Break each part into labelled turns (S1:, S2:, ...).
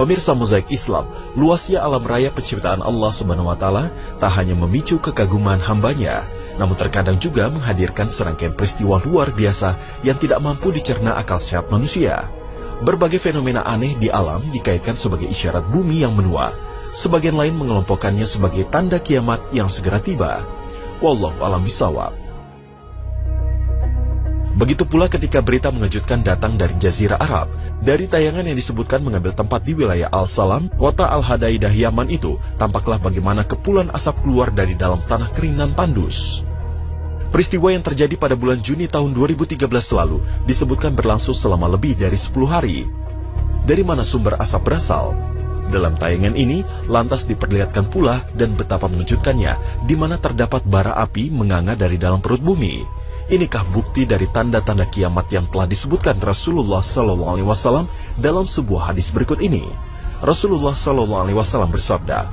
S1: Pemirsa Mozaik Islam, luasnya alam raya penciptaan Allah Subhanahu wa Ta'ala tak hanya memicu kekaguman hambanya, namun terkadang juga menghadirkan serangkaian peristiwa luar biasa yang tidak mampu dicerna akal sehat manusia. Berbagai fenomena aneh di alam dikaitkan sebagai isyarat bumi yang menua. Sebagian lain mengelompokkannya sebagai tanda kiamat yang segera tiba. Wallahu a'lam bishawab. Begitu pula ketika berita mengejutkan datang dari Jazirah Arab. Dari tayangan yang disebutkan mengambil tempat di wilayah Al-Salam, kota Al-Hadaidah Yaman itu, tampaklah bagaimana kepulan asap keluar dari dalam tanah kering nan tandus. Peristiwa yang terjadi pada bulan Juni tahun 2013 lalu disebutkan berlangsung selama lebih dari 10 hari. Dari mana sumber asap berasal? Dalam tayangan ini, lantas diperlihatkan pula dan betapa mengejutkannya, di mana terdapat bara api menganga dari dalam perut bumi. Inikah bukti dari tanda-tanda kiamat yang telah disebutkan Rasulullah SAW dalam sebuah hadis berikut ini? Rasulullah SAW bersabda,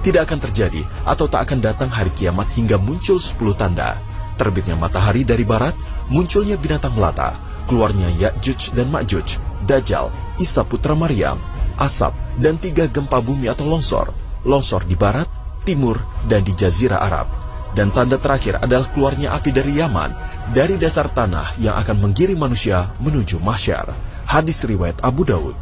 S1: tidak akan terjadi atau tak akan datang hari kiamat hingga muncul 10 tanda. Terbitnya matahari dari barat, munculnya binatang melata, keluarnya Ya'juj dan Ma'juj, Dajjal, Isa putra Maryam, asap, dan 3 gempa bumi atau longsor. Longsor di barat, timur, dan di Jazirah Arab. Dan tanda terakhir adalah keluarnya api dari Yaman, dari dasar tanah yang akan menggiring manusia menuju mahsyar. Hadis riwayat Abu Daud.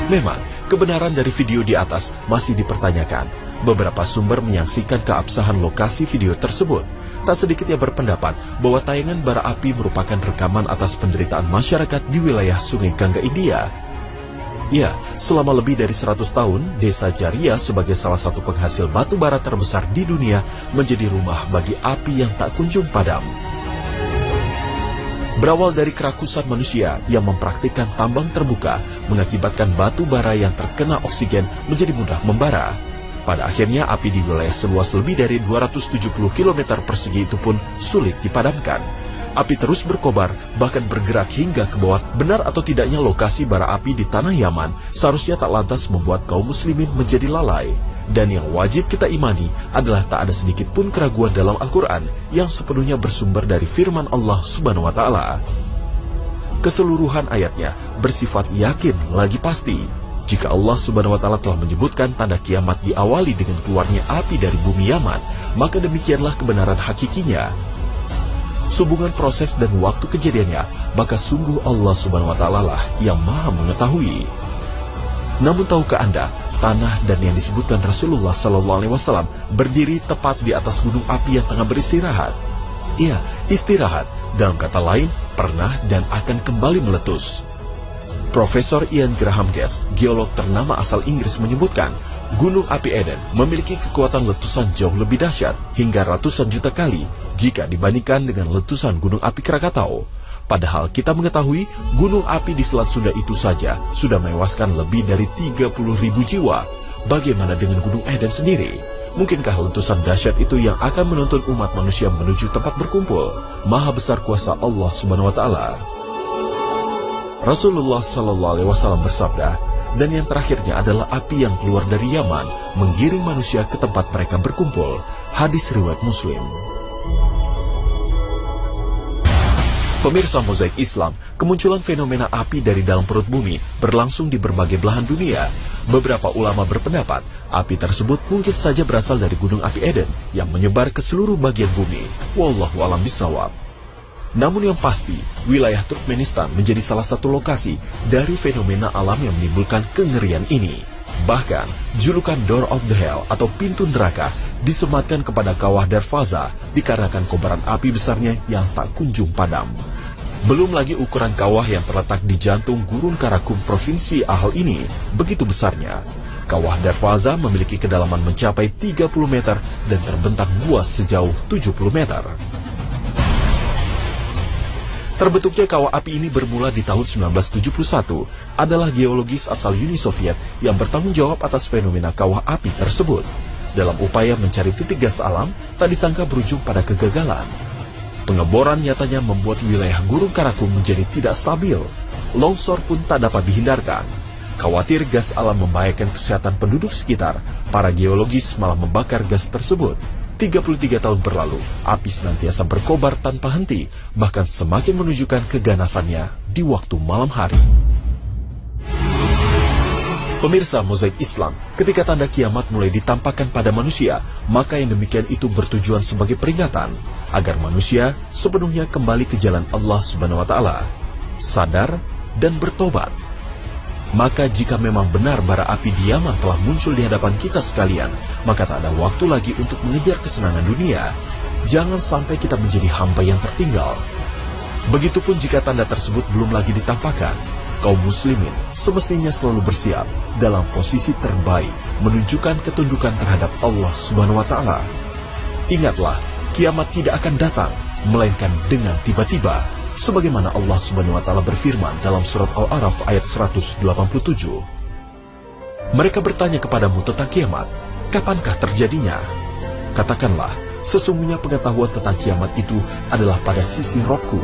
S1: Memang, kebenaran dari video di atas masih dipertanyakan. Beberapa sumber menyaksikan keabsahan lokasi video tersebut. Tak sedikit yang berpendapat bahwa tayangan bara api merupakan rekaman atas penderitaan masyarakat di wilayah Sungai Gangga, India. Ya, selama lebih dari 100 tahun, Desa Jaria sebagai salah satu penghasil batu bara terbesar di dunia menjadi rumah bagi api yang tak kunjung padam. Berawal dari kerakusan manusia yang mempraktikkan tambang terbuka, mengakibatkan batu bara yang terkena oksigen menjadi mudah membara. Pada akhirnya, api di wilayah seluas lebih dari 270 km persegi itu pun sulit dipadamkan. Api terus berkobar, bahkan bergerak hingga ke bawah. Benar atau tidaknya lokasi bara api di tanah Yaman seharusnya tak lantas membuat kaum muslimin menjadi lalai. Dan yang wajib kita imani adalah tak ada sedikit pun keraguan dalam Al-Quran yang sepenuhnya bersumber dari firman Allah Subhanahu wa Ta'ala. Keseluruhan ayatnya bersifat yakin lagi pasti. Jika Allah Subhanahu wa Ta'ala telah menyebutkan tanda kiamat diawali dengan keluarnya api dari bumi Yaman, maka demikianlah kebenaran hakikinya. Sehubungan proses dan waktu kejadiannya, maka sungguh Allah Subhanahu wa Ta'ala lah yang maha mengetahui. Namun tahukah Anda, tanah dan yang disebutkan Rasulullah SAW berdiri tepat di atas gunung api yang tengah beristirahat? Iya, istirahat, dalam kata lain, pernah dan akan kembali meletus. Profesor Ian Graham Guest, geolog ternama asal Inggris menyebutkan, Gunung Api Eden memiliki kekuatan letusan jauh lebih dahsyat hingga ratusan juta kali jika dibandingkan dengan letusan Gunung Api Krakatau. Padahal kita mengetahui gunung api di Selat Sunda itu saja sudah menewaskan lebih dari 30.000 jiwa. Bagaimana dengan Gunung Eden sendiri? Mungkinkah letusan dahsyat itu yang akan menuntun umat manusia menuju tempat berkumpul? Maha besar kuasa Allah Subhanahu wa Ta'ala. Rasulullah SAW bersabda, dan yang terakhirnya adalah api yang keluar dari Yaman, menggiring manusia ke tempat mereka berkumpul. Hadis riwayat Muslim. Pemirsa Mozaik Islam, kemunculan fenomena api dari dalam perut bumi berlangsung di berbagai belahan dunia. Beberapa ulama berpendapat, api tersebut mungkin saja berasal dari Gunung Api Eden yang menyebar ke seluruh bagian bumi. Wallahu a'lam bishawab. Namun yang pasti, wilayah Turkmenistan menjadi salah satu lokasi dari fenomena alam yang menimbulkan kengerian ini. Bahkan, julukan Door of the Hell atau pintu neraka disematkan kepada kawah Darvaza dikarenakan kobaran api besarnya yang tak kunjung padam. Belum lagi ukuran kawah yang terletak di jantung Gurun Karakum Provinsi Ahal ini begitu besarnya. Kawah Darvaza memiliki kedalaman mencapai 30 meter dan terbentang luas sejauh 70 meter. Terbentuknya kawah api ini bermula di tahun 1971, adalah geologis asal Uni Soviet yang bertanggung jawab atas fenomena kawah api tersebut. Dalam upaya mencari titik gas alam, tak disangka berujung pada kegagalan. Pengeboran nyatanya membuat wilayah Gurun Karakum menjadi tidak stabil. Longsor pun tak dapat dihindarkan. Khawatir gas alam membahayakan kesehatan penduduk sekitar, para geologis malah membakar gas tersebut. 33 tahun berlalu, api senantiasa berkobar tanpa henti, bahkan semakin menunjukkan keganasannya di waktu malam hari. Pemirsa Mozaik Islam, ketika tanda kiamat mulai ditampakkan pada manusia, maka yang demikian itu bertujuan sebagai peringatan agar manusia sepenuhnya kembali ke jalan Allah Subhanahu wa taala, sadar dan bertobat. Maka jika memang benar bara api di Yaman telah muncul di hadapan kita sekalian, maka tak ada waktu lagi untuk mengejar kesenangan dunia. Jangan sampai kita menjadi hamba yang tertinggal. Begitupun jika tanda tersebut belum lagi ditampakkan, kaum muslimin semestinya selalu bersiap dalam posisi terbaik menunjukkan ketundukan terhadap Allah Subhanahu wa taala. Ingatlah, kiamat tidak akan datang melainkan dengan tiba-tiba, sebagaimana Allah Subhanahu wa taala berfirman dalam surat Al-A'raf ayat 187. Mereka bertanya kepadamu tentang kiamat, kapankah terjadinya? Katakanlah, sesungguhnya pengetahuan tentang kiamat itu adalah pada sisi Robku.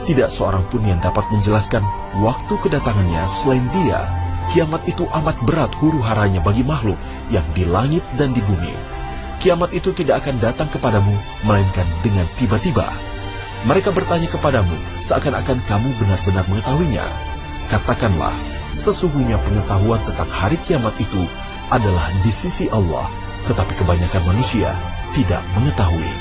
S1: Tidak seorang pun yang dapat menjelaskan waktu kedatangannya selain Dia. Kiamat itu amat berat huru-haranya bagi makhluk yang di langit dan di bumi. Kiamat itu tidak akan datang kepadamu melainkan dengan tiba-tiba. Mereka bertanya kepadamu seakan-akan kamu benar-benar mengetahuinya. Katakanlah, sesungguhnya pengetahuan tentang hari kiamat itu adalah di sisi Allah, tetapi kebanyakan manusia tidak mengetahui.